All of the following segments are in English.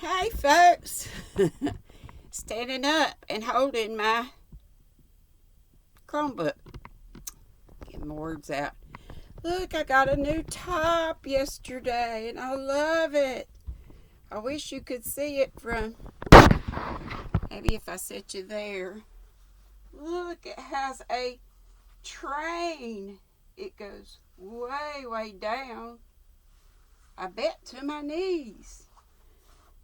Hey folks, standing up and holding my Chromebook. Getting my words out. Look, I got a new top yesterday and I love it. I wish you could see it from, maybe if I set you there. Look, it has a train. It goes way, way down. I bet to my knees.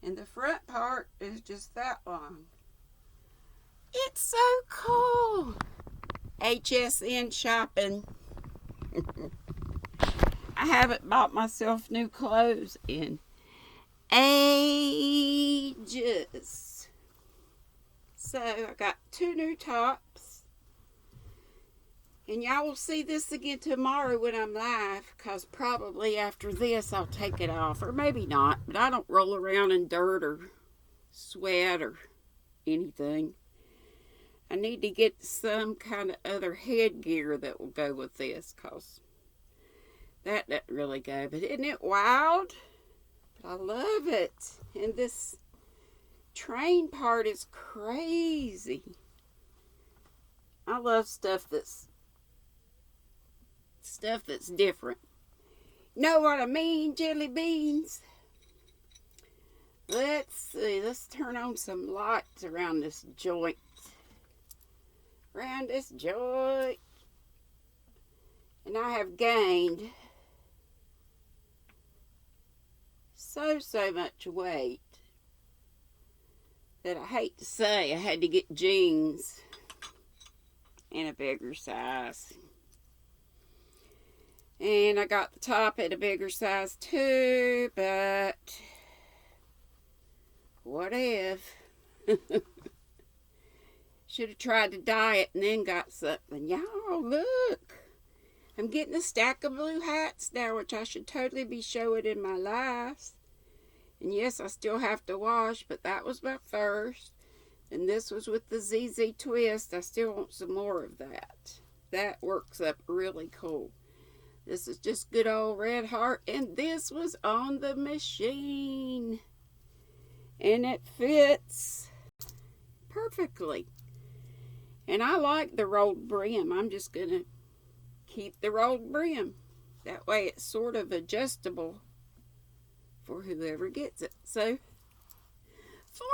And the front part is just that long. It's so cool. HSN shopping. I haven't bought myself new clothes in ages. So I got 2 new tops. And y'all will see this again tomorrow when I'm live, because probably after this I'll take it off. Or maybe not, but I don't roll around in dirt or sweat or anything. I need to get some kind of other headgear that will go with this, because that doesn't really go. But isn't it wild? But I love it. And this train part is crazy. I love stuff that's different. Know what I mean, jelly beans? Let's see. Let's turn on some lights around this joint. And I have gained so much weight that I hate to say I had to get jeans in a bigger size. And I got the top at a bigger size too, but what if? Should have tried to diet and then got something. Y'all, look. I'm getting a stack of blue hats now, which I should totally be showing in my lives. And yes, I still have to wash, but that was my first. And this was with the ZZ Twist. I still want some more of that. That works up really cool. This is just good old Red Heart. And this was on the machine. And it fits perfectly. And I like the rolled brim. I'm just going to keep the rolled brim. That way it's sort of adjustable for whoever gets it. So, 4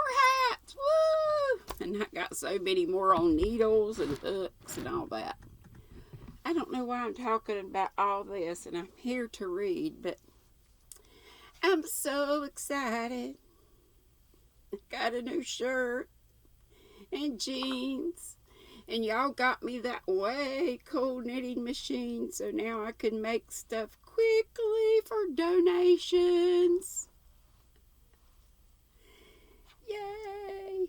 hats. Woo! And I got so many more on needles and hooks and all that. I don't know why I'm talking about all this, and I'm here to read, but I'm so excited. I got a new shirt and jeans, and y'all got me that way cool knitting machine, so now I can make stuff quickly for donations. Yay!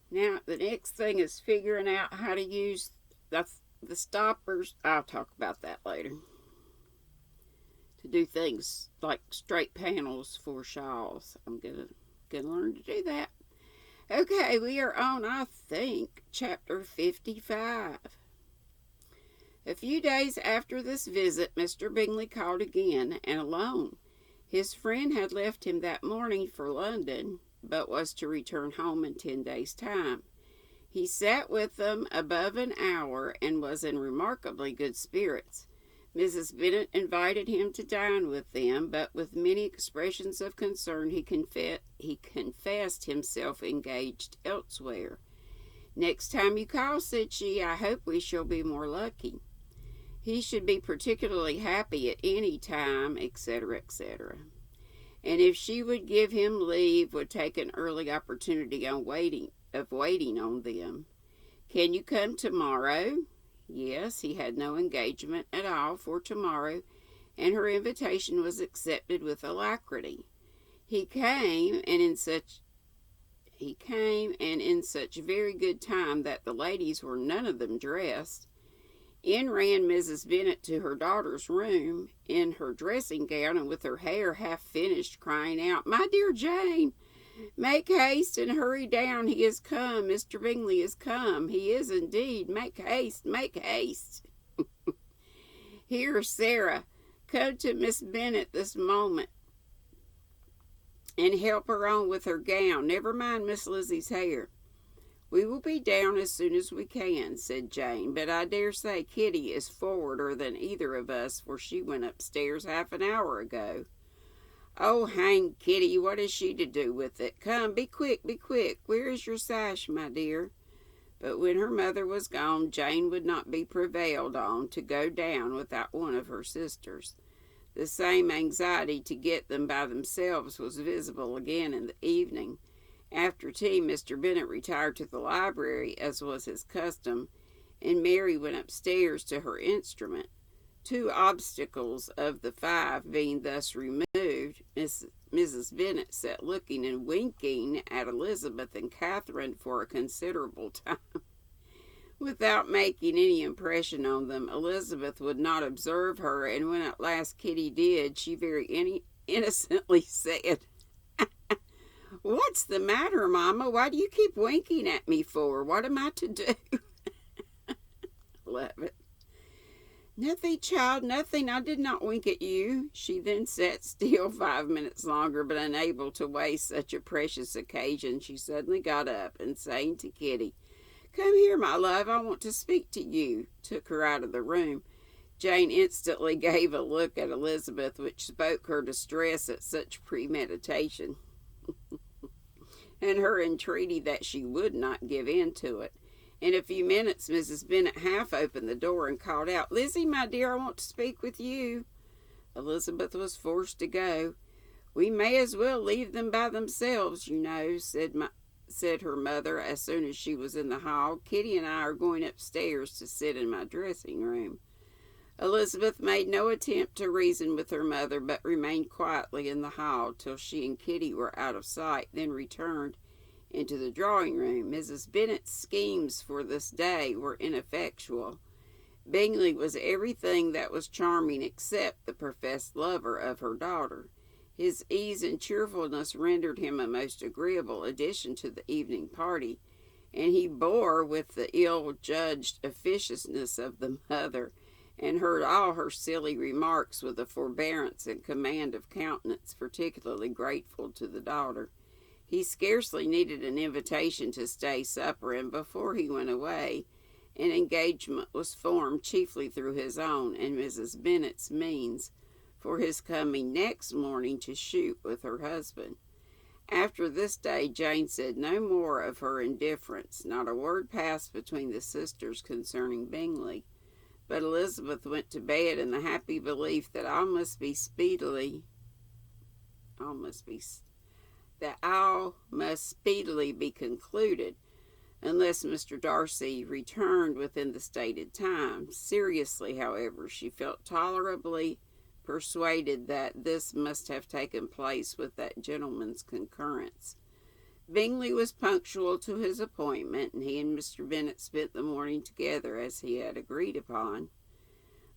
Now, the next thing is figuring out how to use the stoppers. I'll talk about that later. To do things like straight panels for shawls. I'm gonna learn to do that. Okay, we are on, I think, chapter 55. A few days after this visit, Mr. Bingley called again, and alone. His friend had left him that morning for London, but was to return home in 10 days' time. He sat with them above an hour and was in remarkably good spirits. Mrs. Bennet invited him to dine with them, but with many expressions of concern he confessed himself engaged elsewhere. "Next time you call," said she, "I hope we shall be more lucky. He should be particularly happy at any time," etc., etc. And if she would give him leave, would take an early opportunity of waiting on them. "Can you come tomorrow?" Yes, he had no engagement at all for tomorrow, and her invitation was accepted with alacrity. He came, and in such very good time that the ladies were none of them dressed. In ran Mrs. Bennet to her daughter's room, in her dressing gown and with her hair half finished, crying out, "My dear Jane, make haste and hurry down. He is come. Mr. Bingley is come. He is indeed. Make haste, make haste." "Here, Sarah, come to Miss Bennet this moment." and help her on with her gown. Never mind Miss Lizzie's hair." "We will be down as soon as we can," said Jane, "but I dare say Kitty is forwarder than either of us, for she went upstairs half an hour ago." "Oh, hang Kitty, what has she to do with it? Come, be quick, be quick. Where is your sash, my dear?" But when her mother was gone, Jane would not be prevailed on to go down without one of her sisters. The same anxiety to get them by themselves was visible again in the evening. After tea, Mr. Bennet retired to the library, as was his custom, and Mary went upstairs to her instrument. Two obstacles of the 5 being thus removed, Mrs. Bennet sat looking and winking at Elizabeth and Catherine for a considerable time. Without making any impression on them, Elizabeth would not observe her, and when at last Kitty did, she very innocently said, "What's the matter, Mama? Why do you keep winking at me for? What am I to do?" Love it. "Nothing, child, nothing. I did not wink at you." She then sat still 5 minutes longer, but unable to waste such a precious occasion, she suddenly got up, and saying to Kitty, "Come here, my love, I want to speak to you," took her out of the room. Jane instantly gave a look at Elizabeth which spoke her distress at such premeditation, and her entreaty that she would not give in to it. In a few minutes, Mrs. Bennet half opened the door and called out, "Lizzie, my dear, I want to speak with you." Elizabeth was forced to go. "We may as well leave them by themselves, you know," said her mother as soon as she was in the hall. "Kitty and I are going upstairs to sit in my dressing room." Elizabeth made no attempt to reason with her mother, but remained quietly in the hall till she and Kitty were out of sight, then returned into the drawing room. Mrs. Bennet's schemes for this day were ineffectual. Bingley was everything that was charming except the professed lover of her daughter. His ease and cheerfulness rendered him a most agreeable addition to the evening party, and he bore with the ill-judged officiousness of the mother, and heard all her silly remarks with a forbearance and command of countenance particularly grateful to the daughter. He scarcely needed an invitation to stay supper, and before he went away, an engagement was formed, chiefly through his own and Mrs. Bennet's means, for his coming next morning to shoot with her husband. After this day, Jane said no more of her indifference. Not a word passed between the sisters concerning Bingley, but Elizabeth went to bed in the happy belief that all must speedily be concluded, unless Mr. Darcy returned within the stated time. Seriously, however, she felt tolerably persuaded that this must have taken place with that gentleman's concurrence. Bingley was punctual to his appointment, and he and Mr. Bennet spent the morning together as he had agreed upon.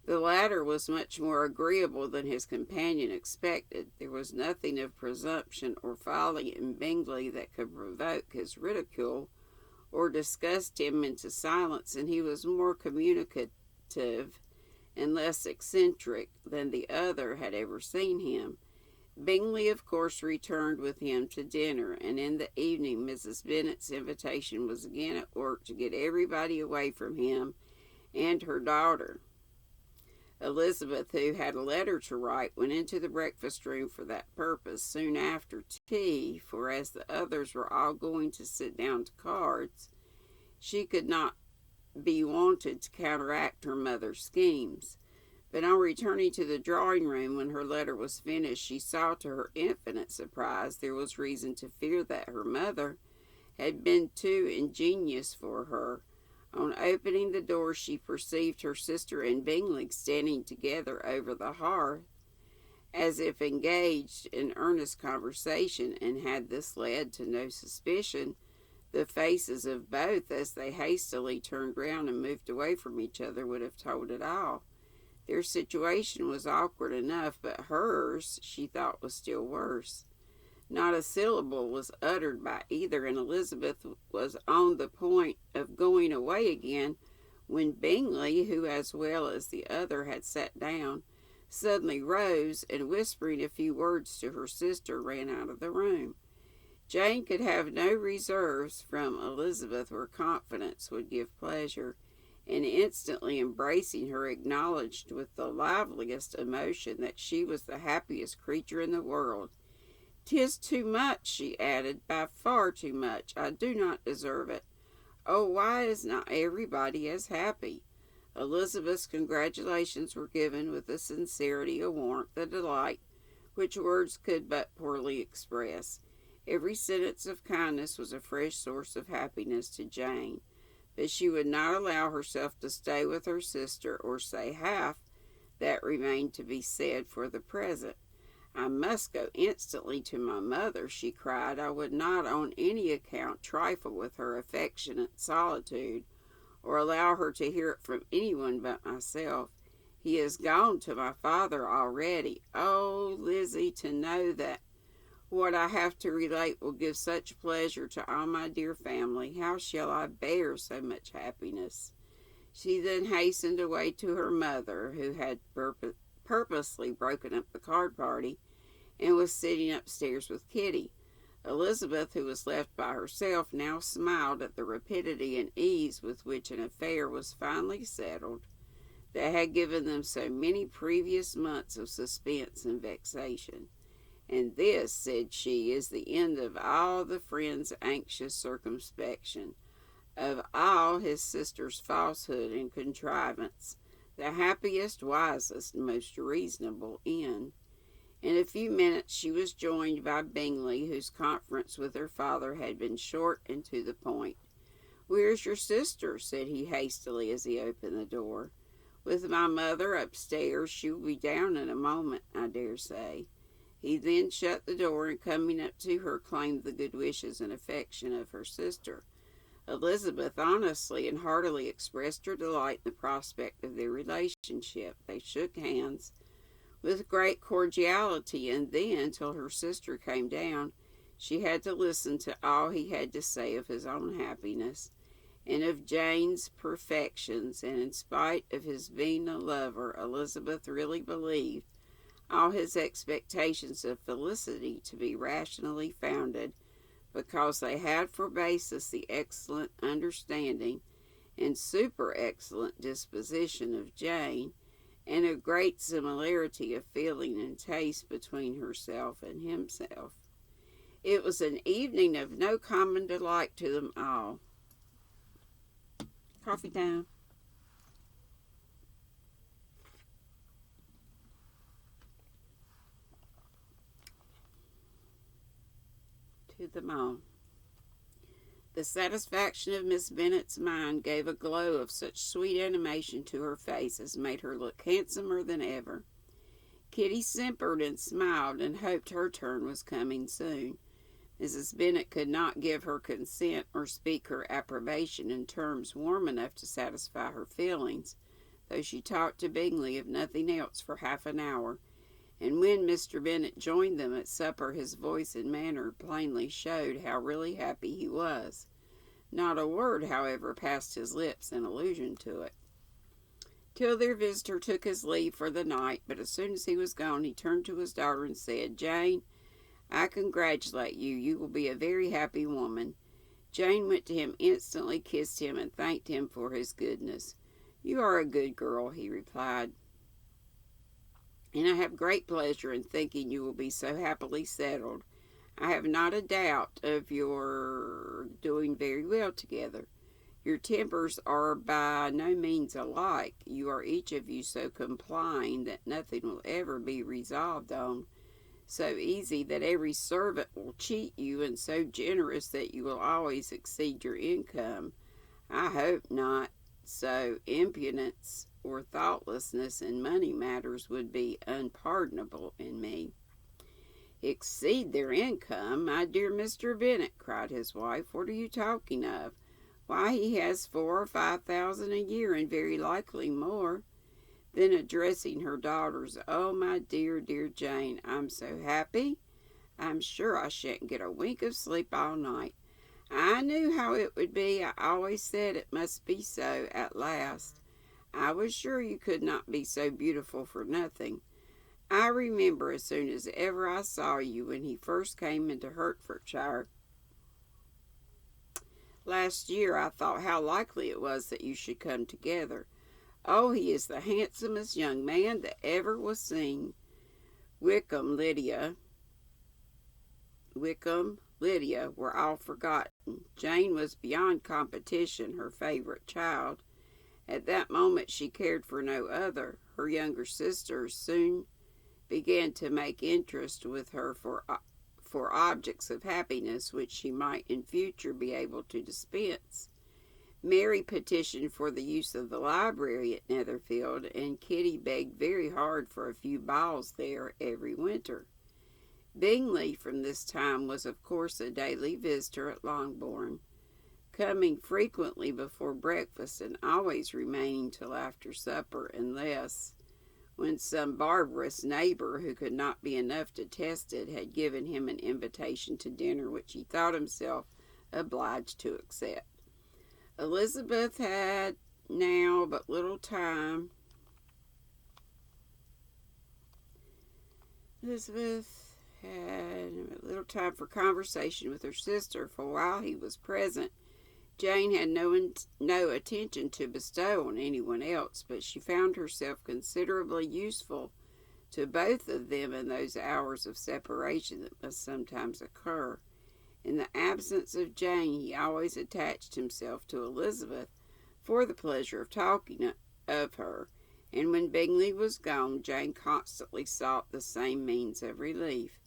The latter was much more agreeable than his companion expected. There was nothing of presumption or folly in Bingley that could provoke his ridicule or disgust him into silence, and he was more communicative and less eccentric than the other had ever seen him. Bingley, of course, returned with him to dinner, and in the evening Mrs. Bennet's invitation was again at work to get everybody away from him and her daughter. Elizabeth, who had a letter to write, went into the breakfast room for that purpose soon after tea, for as the others were all going to sit down to cards, she could not be wanted to counteract her mother's schemes. But on returning to the drawing room when her letter was finished, she saw to her infinite surprise there was reason to fear that her mother had been too ingenious for her. On opening the door, she perceived her sister and Bingley standing together over the hearth, as if engaged in earnest conversation, and had this led to no suspicion, the faces of both, as they hastily turned round and moved away from each other, would have told it all. Their situation was awkward enough, but hers, she thought, was still worse. Not a syllable was uttered by either, and Elizabeth was on the point of going away again, when Bingley, who as well as the other had sat down, suddenly rose and, whispering a few words to her sister, ran out of the room. Jane could have no reserves from Elizabeth where confidence would give pleasure, and instantly embracing her, acknowledged with the liveliest emotion that she was the happiest creature in the world. "'Tis too much," she added, "by far too much. I do not deserve it. Oh, why is not everybody as happy?" Elizabeth's congratulations were given with a sincerity, a warmth, a delight, which words could but poorly express. Every sentence of kindness was a fresh source of happiness to Jane, but she would not allow herself to stay with her sister, or say half that remained to be said for the present. "I must go instantly to my mother," she cried. "I would not on any account trifle with her affectionate solitude, or allow her to hear it from anyone but myself. He is gone to my father already. Oh, Lizzie, to know that what I have to relate will give such pleasure to all my dear family. How shall I bear so much happiness?" She then hastened away to her mother, who had purposely broken up the card party, and was sitting upstairs with Kitty. Elizabeth, who was left by herself, now smiled at the rapidity and ease with which an affair was finally settled that had given them so many previous months of suspense and vexation. "And this," said she, "is the end of all the friend's anxious circumspection, of all his sister's falsehood and contrivance, the happiest, wisest, most reasonable end." In a few minutes she was joined by Bingley, whose conference with her father had been short and to the point. "Where's your sister?" said he hastily as he opened the door. "With my mother upstairs. She will be down in a moment, I dare say." He then shut the door, and coming up to her, claimed the good wishes and affection of her sister. Elizabeth honestly and heartily expressed her delight in the prospect of their relationship. They shook hands with great cordiality, and then, till her sister came down, she had to listen to all he had to say of his own happiness, and of Jane's perfections, and in spite of his being a lover, Elizabeth really believed all his expectations of felicity to be rationally founded, because they had for basis the excellent understanding and super excellent disposition of Jane, and a great similarity of feeling and taste between herself and himself. It was an evening of no common delight to them all. Coffee time. To them all. The satisfaction of Miss Bennet's mind gave a glow of such sweet animation to her face as made her look handsomer than ever. Kitty simpered and smiled, and hoped her turn was coming soon. Mrs. Bennet could not give her consent or speak her approbation in terms warm enough to satisfy her feelings, though she talked to Bingley of nothing else for half an hour, and when Mr. Bennet joined them at supper, his voice and manner plainly showed how really happy he was. Not a word, however, passed his lips in allusion to it, till their visitor took his leave for the night. But as soon as he was gone, he turned to his daughter and said, "Jane, I congratulate you. You will be a very happy woman." Jane went to him instantly, kissed him, and thanked him for his goodness. "You are a good girl," he replied, "and I have great pleasure in thinking you will be so happily settled. I have not a doubt of your doing very well together. Your tempers are by no means alike. You are each of you so complying that nothing will ever be resolved on, so easy that every servant will cheat you, and so generous that you will always exceed your income. I hope not. So impudence or thoughtlessness in money matters would be unpardonable in me." "Exceed their income, my dear Mr. Bennet," cried his wife. "What are you talking of? Why, he has 4,000 or 5,000 a year, and very likely more." Then, addressing her daughters, "Oh, my dear, dear Jane, I'm so happy. I'm sure I shan't get a wink of sleep all night. I knew how it would be. I always said it must be so at last. I was sure you could not be so beautiful for nothing. I remember as soon as ever I saw you when he first came into Hertfordshire last year, I thought how likely it was that you should come together. Oh, he is the handsomest young man that ever was seen. Wickham, Lydia were all forgotten. Jane was beyond competition her favorite child. At that moment she cared for no other. Her younger sisters soon began to make interest with her for objects of happiness which she might in future be able to dispense. Mary petitioned for the use of the library at Netherfield, and Kitty begged very hard for a few balls there every winter. Bingley from this time was of course a daily visitor at Longbourn, coming frequently before breakfast and always remaining till after supper, unless when some barbarous neighbor who could not be enough to test it had given him an invitation to dinner which he thought himself obliged to accept. Elizabeth had now but little time. Elizabeth had little time for conversation with her sister, for while he was present, Jane had no attention to bestow on anyone else, but she found herself considerably useful to both of them in those hours of separation that must sometimes occur. In the absence of Jane, he always attached himself to Elizabeth for the pleasure of talking of her, and when Bingley was gone, Jane constantly sought the same means of relief.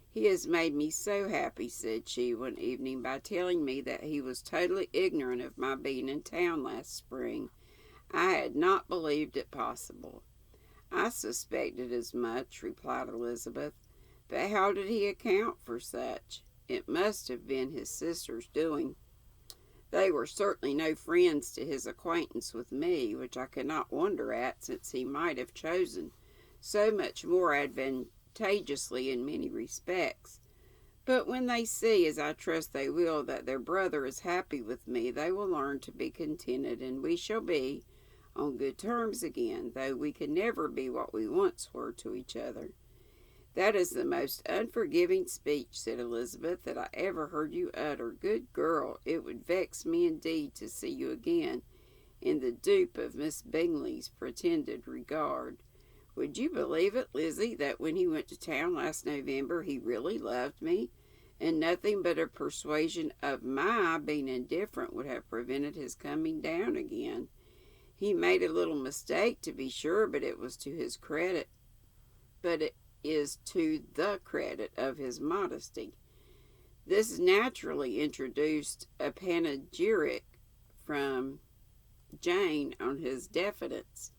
"He has made me so happy," said she one evening, "by telling me that he was totally ignorant of my being in town last spring. I had not believed it possible." "I suspected as much," replied Elizabeth, "but how did he account for such? It must have been his sister's doing. They were certainly no friends to his acquaintance with me, which I cannot wonder at, since he might have chosen so much more advantageously in many respects. But when they see, as I trust they will, that their brother is happy with me, they will learn to be contented, and we shall be on good terms again, though we can never be what we once were to each other." "That is the most unforgiving speech," said Elizabeth, "that I ever heard you utter. Good girl, it would vex me indeed to see you again in the dupe of Miss Bingley's pretended regard. Would you believe it, Lizzie, that when he went to town last November he really loved me, and nothing but a persuasion of my being indifferent would have prevented his coming down again? He made a little mistake, to be sure, but it was to his credit. But it is to the credit of his modesty." This naturally introduced a panegyric from Jane on his diffidence,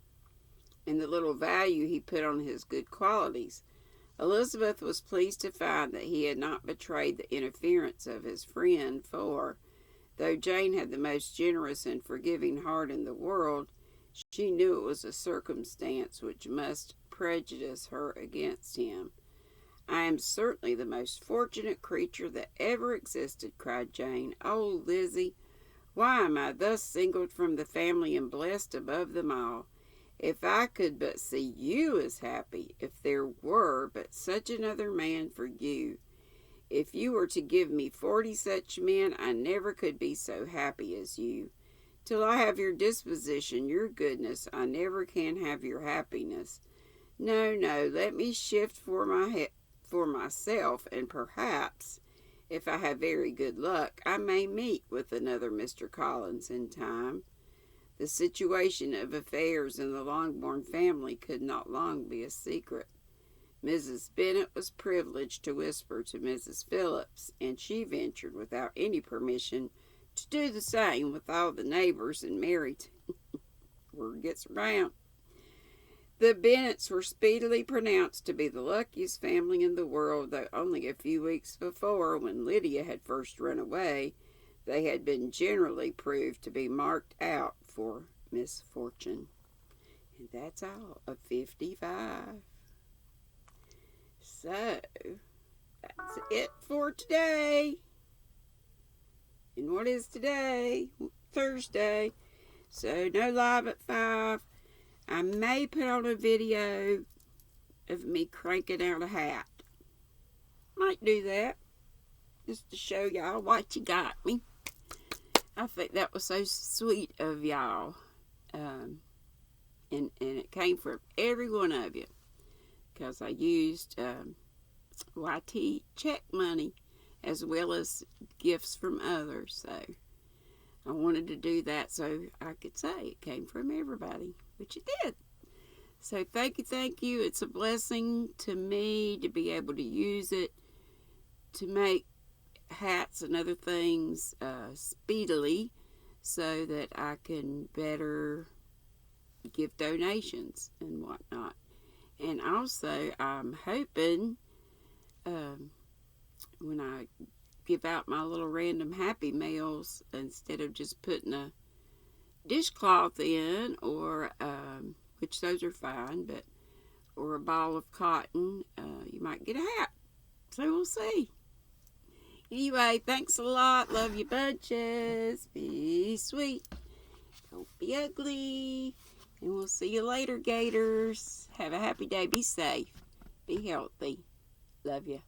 and the little value he put on his good qualities. Elizabeth was pleased to find that he had not betrayed the interference of his friend, for, though Jane had the most generous and forgiving heart in the world, she knew it was a circumstance which must prejudice her against him. "I am certainly the most fortunate creature that ever existed," cried Jane. "Oh, Lizzie, why am I thus singled from the family and blessed above them all? If I could but see you as happy, if there were but such another man for you. If you were to give me 40 such men, I never could be so happy as you. Till I have your disposition, your goodness, I never can have your happiness. No, let me shift for myself, and perhaps, if I have very good luck, I may meet with another Mr. Collins in time." The situation of affairs in the Longbourn family could not long be a secret. Mrs. Bennet was privileged to whisper to Mrs. Phillips, and she ventured, without any permission, to do the same with all the neighbors, and Mary word gets around. The Bennets were speedily pronounced to be the luckiest family in the world, though only a few weeks before, when Lydia had first run away, they had been generally proved to be marked out for misfortune. And that's all of 55. So, that's it for today. And what is today? Thursday. So, no live at 5. I may put on a video of me cranking out a hat. Might do that just to show y'all what you got me. I think that was so sweet of y'all. And it came from every one of you, because I used YT check money as well as gifts from others. So I wanted to do that so I could say it came from everybody, which it did. So thank you. It's a blessing to me to be able to use it to make hats and other things speedily, so that I can better give donations and whatnot. And also, I'm hoping when I give out my little random Happy Meals, instead of just putting a dishcloth in, or which those are fine, but or a ball of cotton, you might get a hat. So we'll see. Anyway, thanks a lot. Love you bunches. Be sweet. Don't be ugly. And we'll see you later, Gators. Have a happy day. Be safe. Be healthy. Love you.